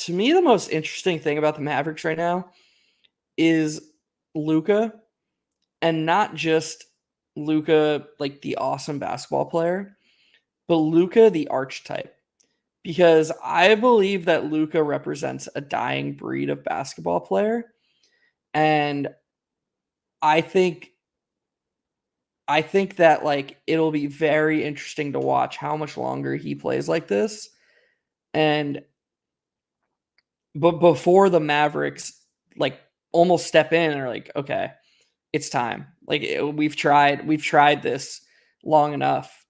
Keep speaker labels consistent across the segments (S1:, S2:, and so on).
S1: To me, the most interesting thing about the Mavericks right now is Luka, and not just Luka, like the awesome basketball player, but Luka, the archetype. Because I believe that Luka represents a dying breed of basketball player, and I think I think that like it'll be very interesting to watch how much longer he plays like this. And but before the Mavericks like almost step in and are like, okay, it's time. Like we've tried this long enough.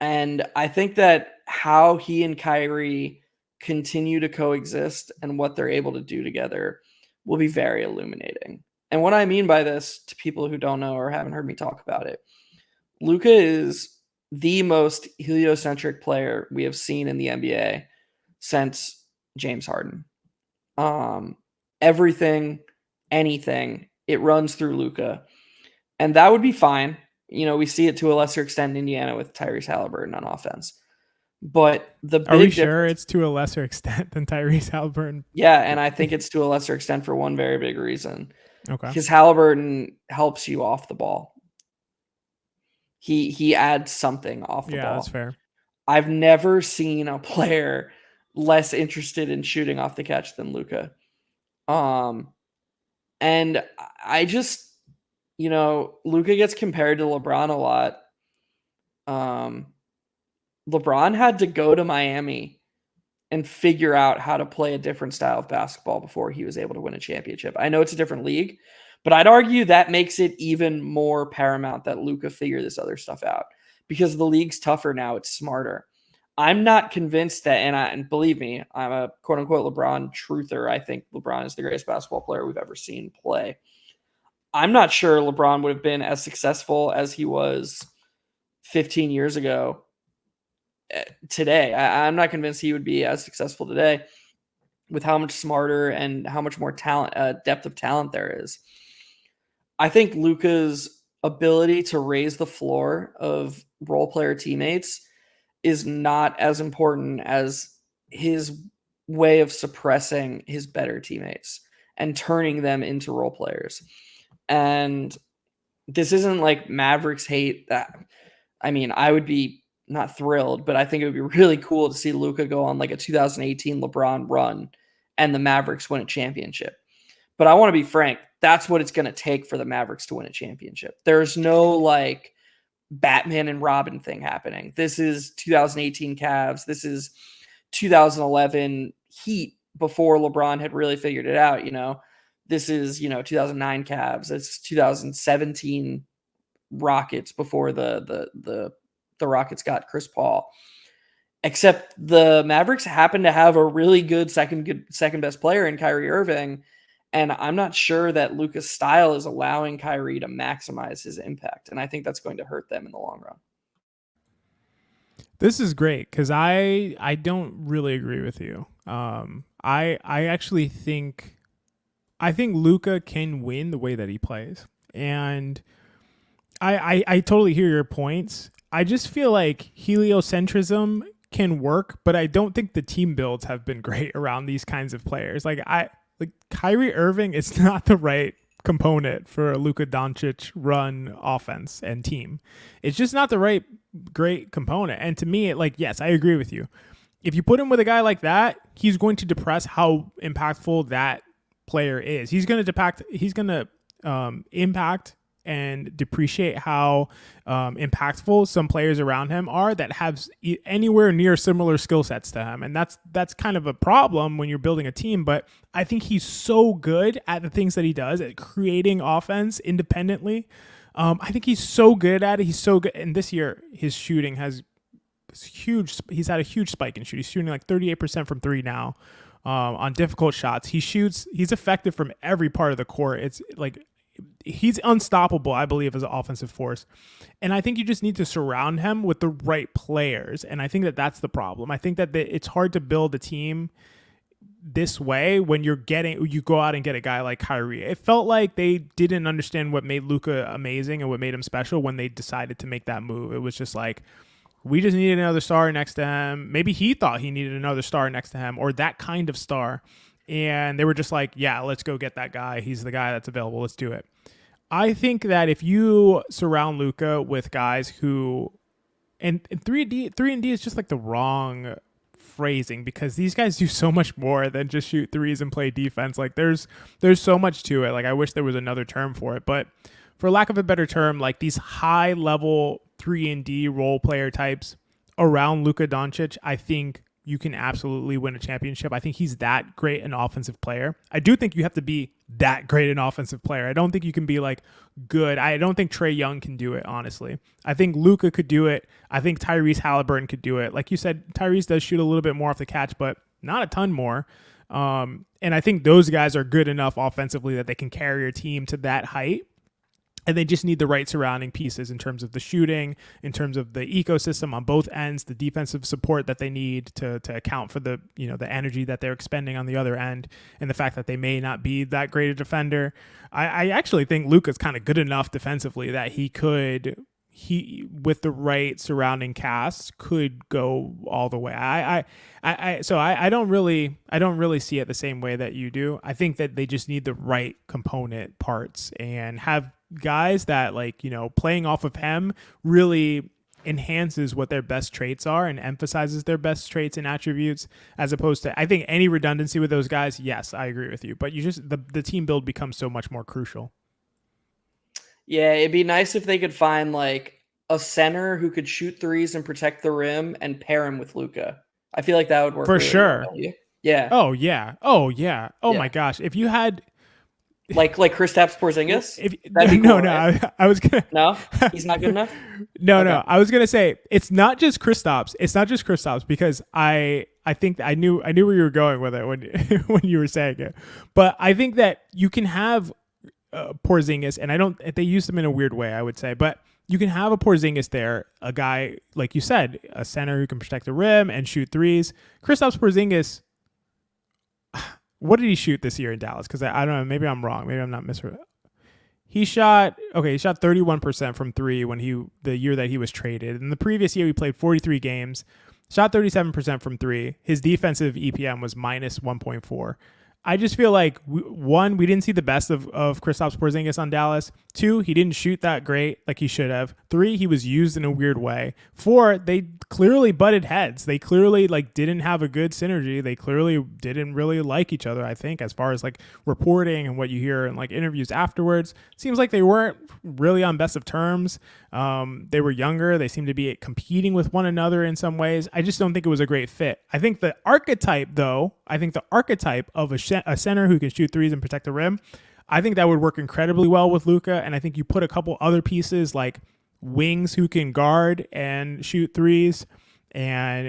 S1: And I think that how he and Kyrie continue to coexist and what they're able to do together will be very illuminating. And what I mean by this, to people who don't know or haven't heard me talk about it, Luka is the most heliocentric player we have seen in the NBA since James Harden. Um, everything, anything, it runs through Luka, and that would be fine. We see it to a lesser extent in Indiana with Tyrese Halliburton on offense. But the
S2: Are we
S1: big
S2: sure
S1: difference,
S2: it's to a lesser extent than Tyrese Halliburton?
S1: yeah, and I think it's to a lesser extent for one very big reason.
S2: Okay.
S1: Because Halliburton helps you off the ball. He adds something off the
S2: Yeah, that's
S1: ball.
S2: fair.
S1: I've never seen a player less interested in shooting off the catch than Luka. Um, and I just, Luka gets compared to LeBron a lot. Um, LeBron had to go to Miami and figure out how to play a different style of basketball before he was able to win a championship. I know it's a different league, but I'd argue that makes it even more paramount that Luka figure this other stuff out because the league's tougher now. It's smarter. I'm not convinced that, and believe me, I'm a quote unquote LeBron truther. I think LeBron is the greatest basketball player we've ever seen play. I'm not sure LeBron would have been as successful as he was 15 years ago today. I'm not convinced he would be as successful today with how much smarter and how much more talent, depth of talent there is. I think Luka's ability to raise the floor of role player teammates is not as important as his way of suppressing his better teammates and turning them into role players. And this isn't like Mavericks hate that. I mean, I would be not thrilled, but I think it would be really cool to see Luka go on like a 2018 LeBron run and the Mavericks win a championship. But I want to be frank, that's what it's going to take for the Mavericks to win a championship. There's no like Batman and Robin thing happening. This is 2018 Cavs. This is 2011 Heat before LeBron had really figured it out. This is 2009 Cavs. It's 2017 Rockets before the Rockets got Chris Paul. Except the Mavericks happen to have a really good second best player in Kyrie Irving, and I'm not sure that Luka's style is allowing Kyrie to maximize his impact, and I think that's going to hurt them in the long run.
S2: This is great because I don't really agree with you. I actually think Luka can win the way that he plays, and I totally hear your points. I just feel like heliocentrism can work, but I don't think the team builds have been great around these kinds of players. Like Kyrie Irving is not the right component for a Luka Doncic run offense and team. It's just not the right great component. And to me, yes, I agree with you. If you put him with a guy like that, he's going to depress how impactful that player is. He's going to impact and depreciate how impactful some players around him are that have anywhere near similar skill sets to him. And that's kind of a problem when you're building a team. But I think he's so good at the things that he does, at creating offense independently. I think he's so good at it. He's so good. And this year, his shooting has huge. He's had a huge spike in shooting. He's shooting like 38% from three now on difficult shots. He's effective from every part of the court. It's like, he's unstoppable, I believe, as an offensive force. And I think you just need to surround him with the right players. And I think that that's the problem. I think that it's hard to build a team this way when you go out and get a guy like Kyrie. It felt like they didn't understand what made Luka amazing and what made him special when they decided to make that move. It was just like, We just needed another star next to him. Maybe he thought he needed another star next to him or that kind of star. And they were just like, yeah, let's go get that guy. He's the guy that's available. Let's do it. I think that if you surround Luka with guys who and 3 and D is just like the wrong phrasing because these guys do so much more than just shoot threes and play defense. Like there's so much to it. Like I wish there was another term for it, but for lack of a better term, like these high level 3 and D role player types around Luka Doncic, I think you can absolutely win a championship. I think he's that great an offensive player. I do think you have to be that great an offensive player. I don't think you can be like good. I don't think Trae Young can do it, honestly. I think Luka could do it. I think Tyrese Halliburton could do it. Like you said, Tyrese does shoot a little bit more off the catch, but not a ton more. And I think those guys are good enough offensively that they can carry your team to that height. And they just need the right surrounding pieces in terms of the shooting, in terms of the ecosystem on both ends, the defensive support that they need to account for the the energy that they're expending on the other end, and the fact that they may not be that great a defender. I actually think Luka's kind of good enough defensively that he with the right surrounding cast could go all the way. I don't really see it the same way that you do. I think that they just need the right component parts and have guys that playing off of him really enhances what their best traits are and emphasizes their best traits and attributes as opposed to I think any redundancy with those guys. Yes, I agree with you, but you just the team build becomes so much more crucial.
S1: Yeah, it'd be nice if they could find like a center who could shoot threes and protect the rim and pair him with Luka. I feel like that would work
S2: For
S1: really well.
S2: sure.
S1: Yeah.
S2: Oh yeah. Oh yeah. Oh
S1: Yeah.
S2: my gosh. If you had
S1: like Kristaps Porzingis.
S2: if
S1: That'd be
S2: no
S1: cool,
S2: no
S1: right?
S2: I was gonna
S1: No, he's not good enough.
S2: no
S1: Okay.
S2: no I was gonna say it's not just Kristaps. It's not just Kristaps because I think I knew where you were going with it when when you were saying it, but I think that you can have Porzingis, and I don't. They used him in a weird way, I would say, but you can have a Porzingis there, a guy like you said, a center who can protect the rim and shoot threes. Kristaps Porzingis, what did he shoot this year in Dallas? Because I don't know. Maybe I'm wrong. Maybe I'm not misread. He shot 31% from three the year that he was traded. And the previous year he played 43 games, shot 37% from three. His defensive EPM was minus 1.4. I just feel like we didn't see the best of Kristaps Porzingis on Dallas. 2, he didn't shoot that great like he should have. 3, he was used in a weird way. 4, they clearly butted heads. They clearly didn't have a good synergy. They clearly didn't really like each other, I think, as far as reporting and what you hear in interviews afterwards. Seems like they weren't really on best of terms. They were younger. They seemed to be competing with one another in some ways. I just don't think it was a great fit. I think the archetype of a center who can shoot threes and protect the rim, I think that would work incredibly well with Luka. And I think you put a couple other pieces like wings who can guard and shoot threes. And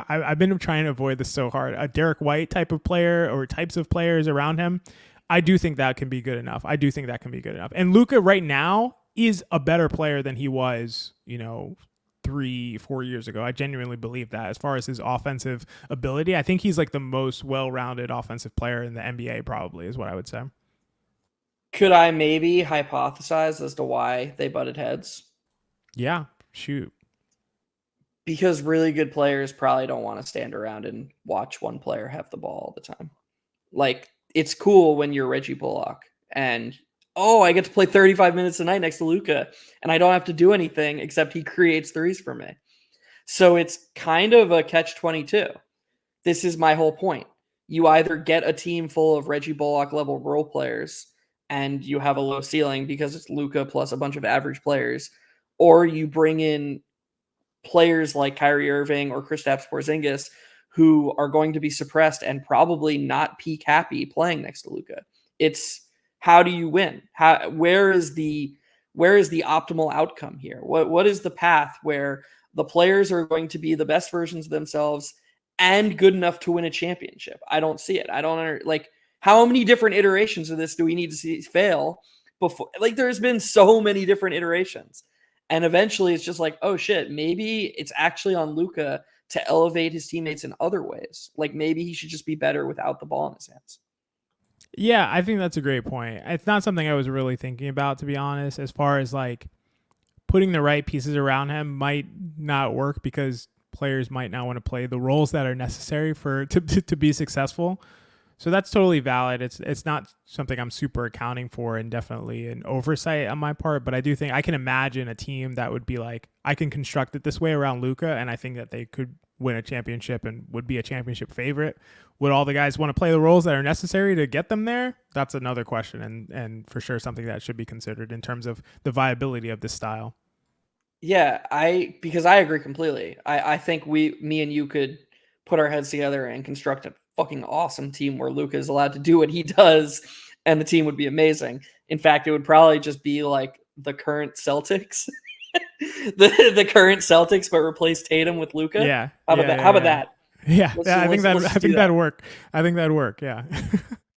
S2: I've been trying to avoid this so hard. A Derek White type of player or types of players around him. I do think that can be good enough. And Luka right now is a better player than he was, 3-4 years ago. I genuinely believe that as far as his offensive ability. I think he's the most well-rounded offensive player in the NBA, probably, is what I would say.
S1: Could I maybe hypothesize as to why they butted heads?
S2: Yeah, shoot.
S1: Because really good players probably don't want to stand around and watch one player have the ball all the time. It's cool when you're Reggie Bullock and, I get to play 35 minutes a night next to Luka, and I don't have to do anything except he creates threes for me. So it's kind of a catch-22. This is my whole point. You either get a team full of Reggie Bullock level role players and you have a low ceiling because it's Luka plus a bunch of average players, or you bring in players like Kyrie Irving or Kristaps Porzingis who are going to be suppressed and probably not peak happy playing next to Luka. It's how do you win? Where is the optimal outcome here? What is the path where the players are going to be the best versions of themselves and good enough to win a championship? I don't see it. I don't how many different iterations of this do we need to see fail before? There's been so many different iterations. And eventually it's just oh shit, maybe it's actually on Luka to elevate his teammates in other ways. Maybe he should just be better without the ball in his hands.
S2: Yeah, I think that's a great point. It's not something I was really thinking about, to be honest, as far as putting the right pieces around him might not work because players might not want to play the roles that are necessary for to be successful. So that's totally valid. It's not something I'm super accounting for, and definitely an oversight on my part. But I do think I can imagine a team that would be like, I can construct it this way around Luka, and I think that they could win a championship and would be a championship favorite. Would all the guys want to play the roles that are necessary to get them there? That's another question, and for sure something that should be considered in terms of the viability of this style.
S1: Yeah, because I agree completely. I think me and you could put our heads together and construct a fucking awesome team where Luka is allowed to do what he does, and the team would be amazing. In fact, it would probably just be like the current Celtics, the current Celtics, but replace Tatum with Luka.
S2: Yeah,
S1: How about that? How about that?
S2: Yeah,
S1: Let's
S2: yeah. I think
S1: let's
S2: that
S1: let's
S2: I
S1: just do
S2: think
S1: that.
S2: that'd work. I think that'd work. Yeah.